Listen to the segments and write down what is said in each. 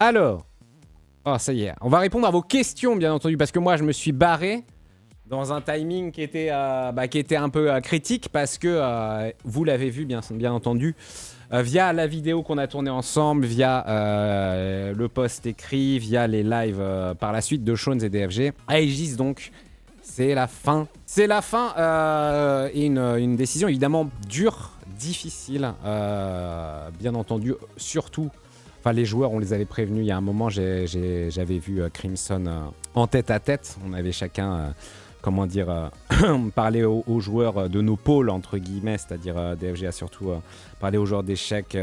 Alors, oh, ça y est, on va répondre à vos questions, bien entendu, parce que moi, je me suis barré dans un timing qui était un peu critique, parce que vous l'avez vu, bien entendu, via la vidéo qu'on a tournée ensemble, via le post écrit, via les lives par la suite de Shones et DFG. Aegis, donc, c'est la fin. C'est la fin et une décision évidemment dure, difficile, bien entendu, surtout. Enfin, les joueurs, on les avait prévenus il y a un moment. J'avais vu Crimson en tête à tête. On avait chacun, comment dire, parlé aux joueurs de nos pôles, entre guillemets, c'est-à-dire DFG a surtout parlé aux joueurs d'échecs,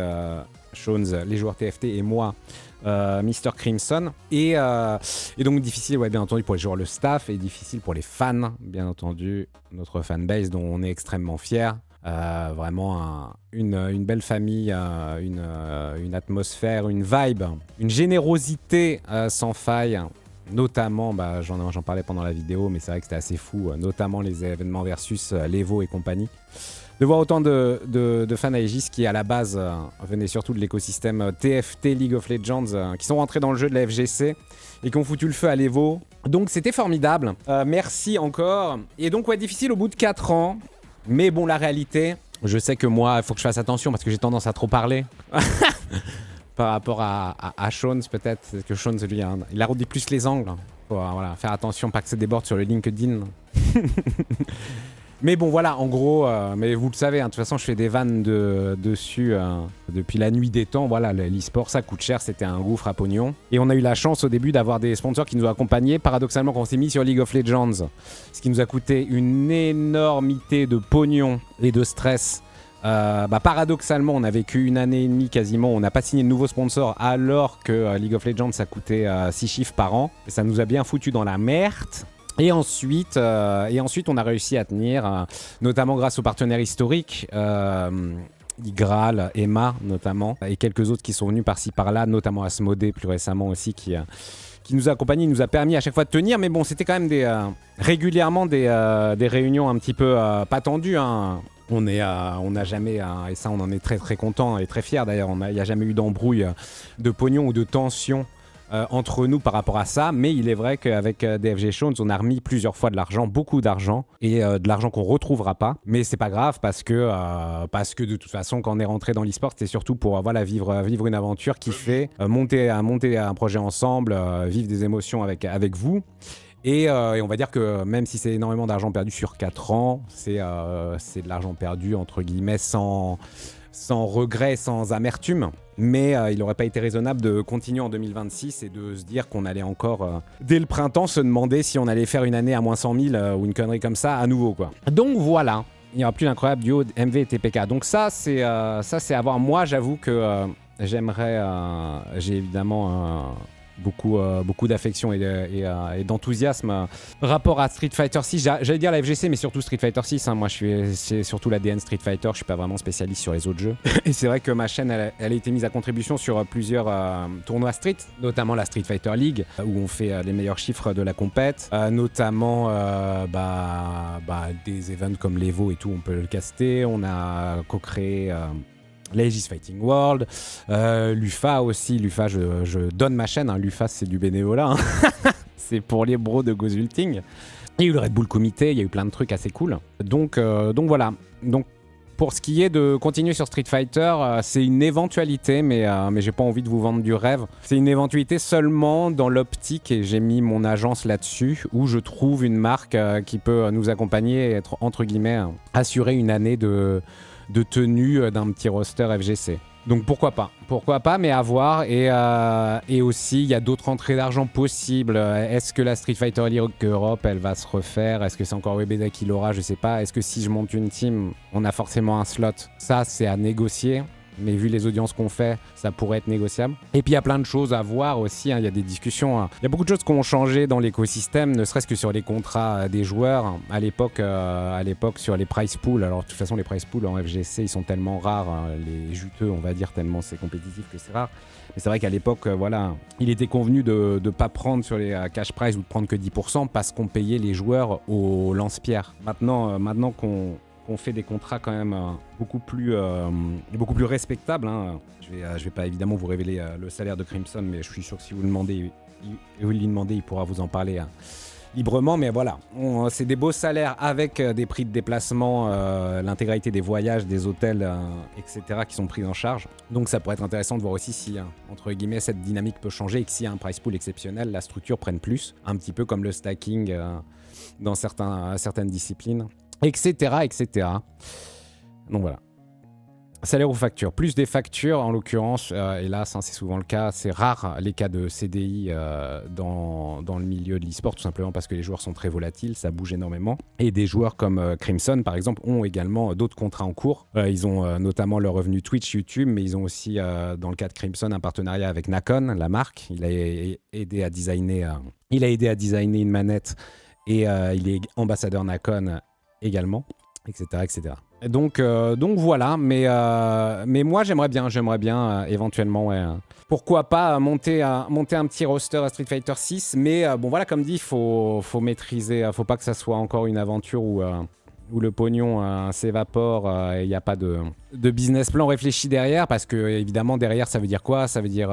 Shones, les joueurs TFT et moi, Mr. Crimson. Et donc difficile, ouais, bien entendu, pour les joueurs, le staff, et difficile pour les fans, bien entendu, notre fanbase dont on est extrêmement fiers. Vraiment une belle famille, une atmosphère, une vibe, une générosité sans faille. Notamment, j'en parlais pendant la vidéo, mais c'est vrai que c'était assez fou, notamment les événements versus l'Evo et compagnie. De voir autant de fans Aegis qui, à la base, venaient surtout de l'écosystème TFT League of Legends, qui sont rentrés dans le jeu de la FGC et qui ont foutu le feu à l'Evo. Donc c'était formidable. Merci encore. Et donc, ouais, difficile au bout de 4 ans. Mais bon, la réalité, je sais que moi, il faut que je fasse attention parce que j'ai tendance à trop parler. Par rapport à Shones, peut-être. Parce que Shones, lui, il arrondit plus les angles. Faut voilà, faire attention, pas que ça déborde sur le LinkedIn. Mais bon, voilà, en gros, mais vous le savez, de toute façon, je fais des vannes dessus depuis la nuit des temps. Voilà, l'e-sport, ça coûte cher, c'était un gouffre à pognon. Et on a eu la chance au début d'avoir des sponsors qui nous ont accompagnés, paradoxalement, quand on s'est mis sur League of Legends. Ce qui nous a coûté une énormité de pognon et de stress. Paradoxalement, on a vécu 1 année et demie quasiment, on n'a pas signé de nouveaux sponsors alors que League of Legends, ça coûtait 6 chiffres par an. Et ça nous a bien foutu dans la merde. Et ensuite, on a réussi à tenir, notamment grâce aux partenaires historiques, Igral, Emma notamment, et quelques autres qui sont venus par-ci par-là, notamment Asmodée plus récemment aussi, qui nous a accompagnés, il nous a permis à chaque fois de tenir. Mais bon, c'était quand même régulièrement des réunions un petit peu pas tendues, hein. On n'a jamais, et ça on en est très très content et très fiers d'ailleurs, il n'y a jamais eu d'embrouille de pognon ou de tension entre nous par rapport à ça. Mais il est vrai qu'avec DFG Shones, on a remis plusieurs fois de l'argent, beaucoup d'argent, et de l'argent qu'on retrouvera pas. Mais c'est pas grave parce que de toute façon, quand on est rentré dans l'e-sport, c'était surtout pour vivre une aventure, kiffer, monter un projet ensemble, vivre des émotions avec vous. Et on va dire que même si c'est énormément d'argent perdu sur 4 ans, c'est de l'argent perdu, entre guillemets, sans regret, sans amertume. Mais il n'aurait pas été raisonnable de continuer en 2026 et de se dire qu'on allait encore, dès le printemps, se demander si on allait faire une année à moins 100 000 ou une connerie comme ça à nouveau, quoi. Donc voilà, il n'y aura plus l'incroyable duo MV et TPK. Donc ça, c'est à voir. Moi, j'avoue que j'aimerais, j'ai évidemment... beaucoup d'affection et d'enthousiasme rapport à Street Fighter 6. J'allais dire la FGC, mais surtout Street Fighter 6. Moi, c'est surtout l'ADN Street Fighter. Je suis pas vraiment spécialiste sur les autres jeux. Et c'est vrai que ma chaîne, elle a été mise à contribution sur plusieurs tournois Street, notamment la Street Fighter League, où on fait les meilleurs chiffres de la compète, notamment des events comme l'Evo et tout. On peut le caster. On a co-créé... l'Aegis Fighting World, l'UFA aussi. L'UFA, je donne ma chaîne, hein. L'UFA, c'est du bénévolat, hein. C'est pour les bros de Gozulting. Il y a eu le Red Bull Comité, il y a eu plein de trucs assez cool. Donc voilà. Donc pour ce qui est de continuer sur Street Fighter, c'est une éventualité, mais j'ai pas envie de vous vendre du rêve. C'est une éventualité seulement dans l'optique, et j'ai mis mon agence là-dessus, où je trouve une marque qui peut nous accompagner et être, entre guillemets, assurer une année de tenue d'un petit roster FGC. Donc pourquoi pas, mais à voir. Et aussi, il y a d'autres entrées d'argent possibles. Est-ce que la Street Fighter League Europe, elle va se refaire? Est-ce que c'est encore Webeda qui l'aura? Je sais pas. Est-ce que si je monte une team, on a forcément un slot? Ça, c'est à négocier. Mais vu les audiences qu'on fait, ça pourrait être négociable. Et puis il y a plein de choses à voir aussi, hein. Il y a des discussions, hein. Il y a beaucoup de choses qui ont changé dans l'écosystème, ne serait-ce que sur les contrats des joueurs. À l'époque, sur les prize pools. Alors de toute façon, les prize pools en FGC, ils sont tellement rares, hein, les juteux, on va dire, tellement c'est compétitif que c'est rare. Mais c'est vrai qu'à l'époque, voilà, il était convenu de ne pas prendre sur les cash prize ou de prendre que 10% parce qu'on payait les joueurs au lance-pierre. Maintenant qu'on qu'on fait des contrats quand même beaucoup plus respectables. Hein. Je vais pas évidemment vous révéler le salaire de Crimson, mais je suis sûr que si vous le demandez, il pourra vous en parler librement. Mais voilà, c'est des beaux salaires avec des prix de déplacement, l'intégralité des voyages, des hôtels, etc. qui sont pris en charge. Donc ça pourrait être intéressant de voir aussi si, entre guillemets, cette dynamique peut changer et que s'il y a un price pool exceptionnel, la structure prenne plus. Un petit peu comme le stacking dans certaines disciplines, etc., etc. Donc voilà. Salaire ou facture. Plus des factures, en l'occurrence, hélas, hein, c'est souvent le cas. C'est rare les cas de CDI dans le milieu de l'e-sport, tout simplement parce que les joueurs sont très volatiles, ça bouge énormément. Et des joueurs comme Crimson, par exemple, ont également d'autres contrats en cours. Ils ont notamment leur revenu Twitch, YouTube, mais ils ont aussi, dans le cas de Crimson, un partenariat avec Nacon, la marque. Il a aidé à designer une manette et il est ambassadeur Nacon également, etc., etc. Donc voilà, mais moi j'aimerais bien éventuellement, ouais, pourquoi pas monter un petit roster à Street Fighter 6, mais bon voilà, comme dit, faut maîtriser, faut pas que ça soit encore une aventure où le pognon s'évapore et il n'y a pas de business plan réfléchi derrière, parce que évidemment derrière ça veut dire quoi? Ça veut dire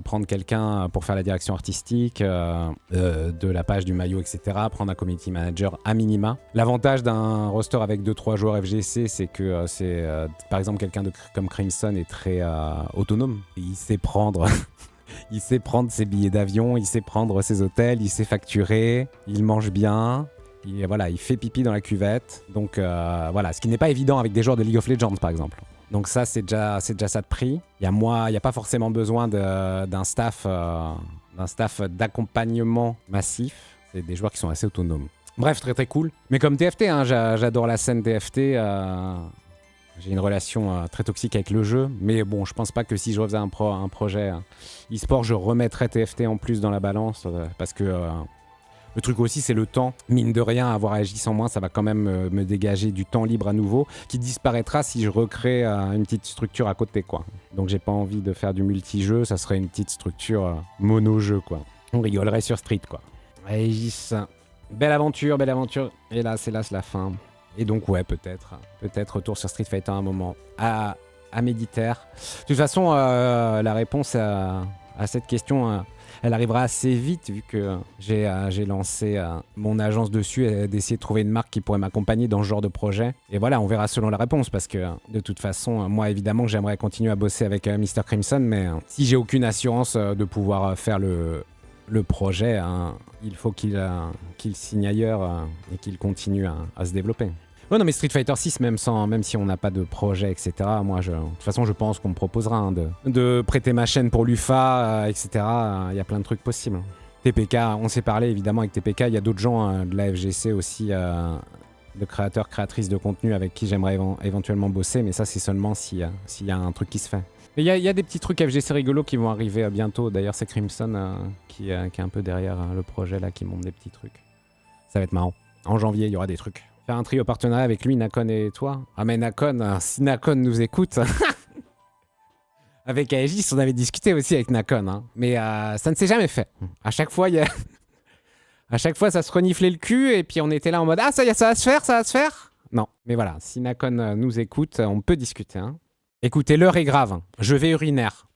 prendre quelqu'un pour faire la direction artistique de la page du maillot, etc. Prendre un community manager à minima. L'avantage d'un roster avec 2-3 joueurs FGC, c'est que par exemple quelqu'un comme Crimson est très autonome. Il sait prendre il sait prendre ses billets d'avion, il sait prendre ses hôtels, il sait facturer, il mange bien. Il fait pipi dans la cuvette. Donc voilà, ce qui n'est pas évident avec des joueurs de League of Legends, par exemple. Donc ça, c'est déjà ça de prix. Il n'y a pas forcément besoin d'un staff d'accompagnement massif. C'est des joueurs qui sont assez autonomes. Bref, très très cool. Mais comme TFT, hein, j'adore la scène TFT. J'ai une relation très toxique avec le jeu. Mais bon, je pense pas que si je refaisais un projet e-sport, je remettrais TFT en plus dans la balance. Parce que... le truc aussi, c'est le temps. Mine de rien, avoir agi sans moi, ça va quand même me dégager du temps libre à nouveau, qui disparaîtra si je recrée une petite structure à côté, quoi. Donc j'ai pas envie de faire du multi-jeu, ça serait une petite structure mono-jeu, quoi. On rigolerait sur Street, quoi. Aegis, belle aventure. Et là, c'est la fin. Et donc ouais, peut-être retour sur Street Fighter à un moment. À méditer. De toute façon, la réponse à cette question... elle arrivera assez vite vu que j'ai lancé mon agence dessus et d'essayer de trouver une marque qui pourrait m'accompagner dans ce genre de projet. Et voilà, on verra selon la réponse parce que de toute façon, moi évidemment que j'aimerais continuer à bosser avec Mr. Crimson, mais si j'ai aucune assurance de pouvoir faire le projet, hein, il faut qu'il signe ailleurs et qu'il continue à se développer. Ouais, non, mais Street Fighter 6, même si on n'a pas de projet, etc., moi, de toute façon, je pense qu'on me proposera de prêter ma chaîne pour l'UFA, etc. Il y a plein de trucs possibles. TPK, on s'est parlé évidemment avec TPK. Il y a d'autres gens de la FGC aussi, de créateurs, créatrices de contenu avec qui j'aimerais éventuellement bosser, mais ça, c'est seulement s'il y a un truc qui se fait. Mais il y a des petits trucs FGC rigolos qui vont arriver bientôt. D'ailleurs, c'est Crimson qui est un peu derrière le projet, là, qui monte des petits trucs. Ça va être marrant. En janvier, il y aura des trucs. Faire un trio partenariat avec lui, Nacon et toi. Ah mais Nacon, si Nacon nous écoute... Avec Aegis, on avait discuté aussi avec Nacon. Hein. Mais ça ne s'est jamais fait. À chaque fois, à chaque fois, ça se reniflait le cul et puis on était là en mode « Ah, ça va se faire ?» Non, mais voilà, si Nacon nous écoute, on peut discuter. Hein. Écoutez, l'heure est grave. Je vais urinaire.